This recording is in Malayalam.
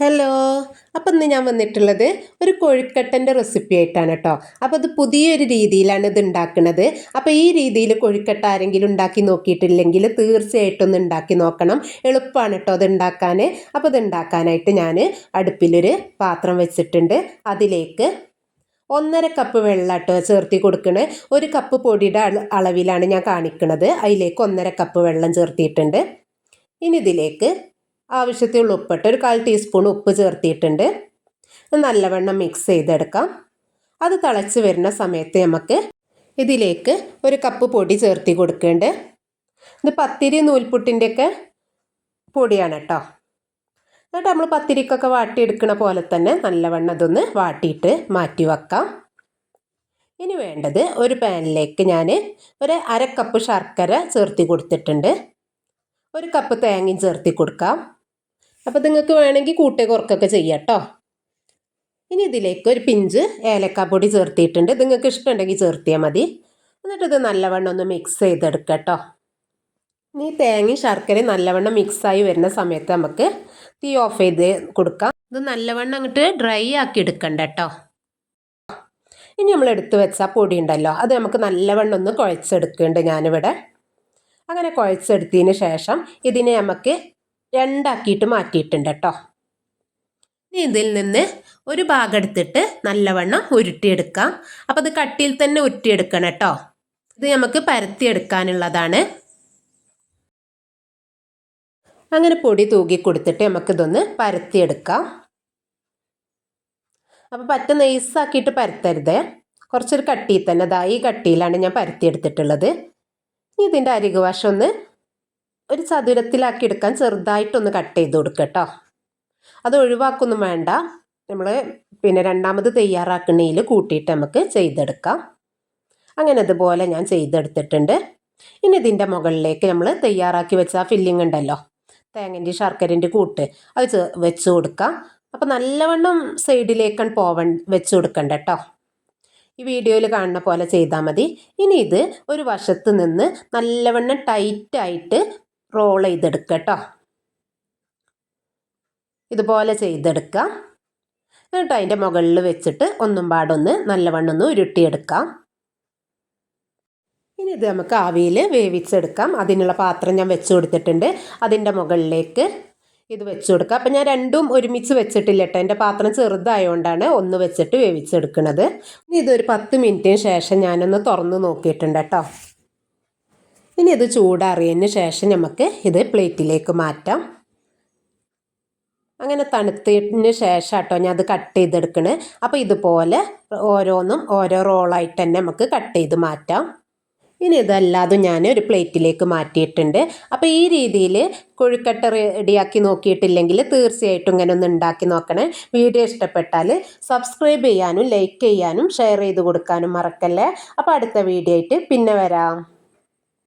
ഹലോ. അപ്പം ഇന്ന് ഞാൻ വന്നിട്ടുള്ളത് ഒരു കൊഴുക്കട്ടൻ്റെ റെസിപ്പി ആയിട്ടാണ് കേട്ടോ. അപ്പോൾ അത് പുതിയൊരു രീതിയിലാണ് ഇത് ഉണ്ടാക്കുന്നത്. അപ്പോൾ ഈ രീതിയിൽ കൊഴുക്കട്ട ആരെങ്കിലും ഉണ്ടാക്കി നോക്കിയിട്ടില്ലെങ്കിൽ തീർച്ചയായിട്ടും ഒന്ന് ഉണ്ടാക്കി നോക്കണം. എളുപ്പമാണ് കേട്ടോ അത് ഉണ്ടാക്കാൻ. അപ്പോൾ ഇത് ഉണ്ടാക്കാനായിട്ട് ഞാൻ അടുപ്പിലൊരു പാത്രം വെച്ചിട്ടുണ്ട്. അതിലേക്ക് 1.5 കപ്പ് വെള്ളം കേട്ടോ ചേർത്തി കൊടുക്കണേ. 1 കപ്പ് പൊടിയുടെ അളവിലാണ് ഞാൻ കാണിക്കുന്നത്. അതിലേക്ക് 1.5 കപ്പ് വെള്ളം ചേർത്തിയിട്ടുണ്ട്. ഇനി ഇതിലേക്ക് ആവശ്യത്തിനുള്ള ഉപ്പിട്ട് ഒരു 1/4 ടീസ്പൂൺ ഉപ്പ് ചേർത്തിയിട്ടുണ്ട്. നല്ലവണ്ണം മിക്സ് ചെയ്തെടുക്കാം. അത് തിളച്ച് വരുന്ന സമയത്ത് നമുക്ക് ഇതിലേക്ക് 1 കപ്പ് പൊടി ചേർത്തി കൊടുക്കേണ്ടത്. ഇത് പത്തിരി നൂൽപുട്ടിൻ്റെയൊക്കെ പൊടിയാണ് കേട്ടോ. എന്നിട്ട് നമ്മൾ പത്തിരിക്കൊക്കെ വാട്ടിയെടുക്കണ പോലെ തന്നെ നല്ലവണ്ണം അതൊന്ന് വാട്ടിയിട്ട് മാറ്റി വെക്കാം. ഇനി വേണ്ടത് ഒരു പാനിലേക്ക് ഞാൻ ഒരു 1/2 കപ്പ് ശർക്കര ചേർത്തി കൊടുത്തിട്ടുണ്ട്. 1 കപ്പ് തേങ്ങയും ചേർത്തി കൊടുക്കാം. അപ്പോൾ നിങ്ങൾക്ക് വേണമെങ്കിൽ കൂട്ടി കുറക്കൊക്കെ ചെയ്യാം കേട്ടോ. ഇനി ഇതിലേക്ക് ഒരു പിഞ്ച് ഏലക്കാപ്പൊടി ചേർത്തിയിട്ടുണ്ട്. നിങ്ങൾക്ക് ഇഷ്ടമുണ്ടെങ്കിൽ ചേർത്തിയാൽ മതി. എന്നിട്ട് ഇത് നല്ലവണ്ണം ഒന്ന് മിക്സ് ചെയ്തെടുക്കാം കേട്ടോ. ഇനി തേങ്ങയും ശർക്കരയും നല്ലവണ്ണം മിക്സായി വരുന്ന സമയത്ത് നമുക്ക് തീ ഓഫ് ചെയ്ത് കൊടുക്കാം. ഇത് നല്ലവണ്ണം അങ്ങോട്ട് ഡ്രൈ ആക്കി എടുക്കണ്ട കേട്ടോ. ഇനി നമ്മൾ എടുത്ത് വെച്ച പൊടി ഉണ്ടല്ലോ, അത് നമുക്ക് നല്ലവണ്ണം ഒന്ന് കുഴച്ചെടുക്കുന്നുണ്ട് ഞാനിവിടെ. അങ്ങനെ കുഴച്ചെടുത്തതിന് ശേഷം ഇതിനെ നമുക്ക് രണ്ടാക്കിയിട്ട് മാറ്റിയിട്ടുണ്ട് കേട്ടോ. ഇനി ഇതിൽ നിന്ന് ഒരു ഭാഗം എടുത്തിട്ട് നല്ലവണ്ണം ഉരുട്ടിയെടുക്കാം. അപ്പോൾ അത് കട്ടിയിൽ തന്നെ ഉരുട്ടിയെടുക്കണം കേട്ടോ. ഇത് നമുക്ക് പരത്തിയെടുക്കാനുള്ളതാണ്. അങ്ങനെ പൊടി തൂക്കി കൊടുത്തിട്ട് നമുക്കിതൊന്ന് പരത്തിയെടുക്കാം. അപ്പോൾ പറ്റ നൈസാക്കിയിട്ട് പരത്തരുത്, കുറച്ചൊരു കട്ടിയിൽ തന്നെ. ഈ കട്ടിയിലാണ് ഞാൻ പരത്തിയെടുത്തിട്ടുള്ളത്. ഇനി ഇതിൻ്റെ അരികുവശം ഒന്ന് ഒരു ചതുരത്തിലാക്കി എടുക്കാൻ ചെറുതായിട്ടൊന്ന് കട്ട് ചെയ്ത് കൊടുക്കുക കേട്ടോ. അത് ഒഴിവാക്കൊന്നും വേണ്ട. നമ്മൾ രണ്ടാമത് തയ്യാറാക്കണയിൽ കൂട്ടിയിട്ട് നമുക്ക് ചെയ്തെടുക്കാം. അങ്ങനെ അതുപോലെ ഞാൻ ചെയ്തെടുത്തിട്ടുണ്ട്. ഇനി ഇതിൻ്റെ മുകളിലേക്ക് നമ്മൾ തയ്യാറാക്കി വെച്ച ആ ഫില്ലിംഗ് ഉണ്ടല്ലോ, തേങ്ങൻ്റെ ശർക്കരൻ്റെ കൂട്ട്, അത് വെച്ച് കൊടുക്കാം. അപ്പോൾ നല്ലവണ്ണം സൈഡിലേക്കാണ് വെച്ച് കൊടുക്കണ്ട കേട്ടോ. ഈ വീഡിയോയിൽ കാണുന്ന പോലെ ചെയ്താൽ മതി. ഇനി ഇത് ഒരു വശത്ത് നിന്ന് നല്ലവണ്ണം ടൈറ്റായിട്ട് റോൾ ചെയ്തെടുക്കുക കേട്ടോ. ഇതുപോലെ ചെയ്തെടുക്കാം. എന്നിട്ട് അതിൻ്റെ മുകളിൽ വെച്ചിട്ട് ഒന്നും പാടൊന്ന് നല്ലവണ്ണം ഒന്ന് ഉരുട്ടിയെടുക്കാം. ഇനി ഇത് നമുക്ക് ആവിയിൽ വേവിച്ചെടുക്കാം. അതിനുള്ള പാത്രം ഞാൻ വെച്ച് കൊടുത്തിട്ടുണ്ട്. അതിൻ്റെ മുകളിലേക്ക് ഇത് വെച്ച് കൊടുക്കുക. അപ്പം ഞാൻ രണ്ടും ഒരുമിച്ച് വെച്ചിട്ടില്ല കേട്ടോ. എൻ്റെ പാത്രം ചെറുതായതുകൊണ്ടാണ് ഒന്ന് വെച്ചിട്ട് വേവിച്ചെടുക്കുന്നത്. ഇനി ഇതൊരു 10 മിനിറ്റിന് ശേഷം ഞാനൊന്ന് തുറന്ന് നോക്കിയിട്ടുണ്ട് കേട്ടോ. ഇനി ഇത് ചൂടാറിയതിന് ശേഷം നമുക്ക് ഇത് പ്ലേറ്റിലേക്ക് മാറ്റാം. അങ്ങനെ തണുത്തതിന് ശേഷം കേട്ടോ ഞാൻ അത് കട്ട് ചെയ്തെടുക്കണേ. അപ്പോൾ ഇതുപോലെ ഓരോന്നും ഓരോ റോളായിട്ട് തന്നെ നമുക്ക് കട്ട് ചെയ്ത് മാറ്റാം. ഇനി ഇതല്ലാതെ ഞാൻ ഒരു പ്ലേറ്റിലേക്ക് മാറ്റിയിട്ടുണ്ട്. അപ്പോൾ ഈ രീതിയിൽ കൊഴുക്കട്ട റെഡിയാക്കി നോക്കിയിട്ടില്ലെങ്കിൽ തീർച്ചയായിട്ടും ഇങ്ങനെ ഒന്ന് ഉണ്ടാക്കി നോക്കണേ. വീഡിയോ ഇഷ്ടപ്പെട്ടാൽ സബ്സ്ക്രൈബ് ചെയ്യാനും ലൈക്ക് ചെയ്യാനും ഷെയർ ചെയ്ത് കൊടുക്കാനും മറക്കല്ലേ. അപ്പോൾ അടുത്ത വീഡിയോ ആയിട്ട് പിന്നെ വരാം.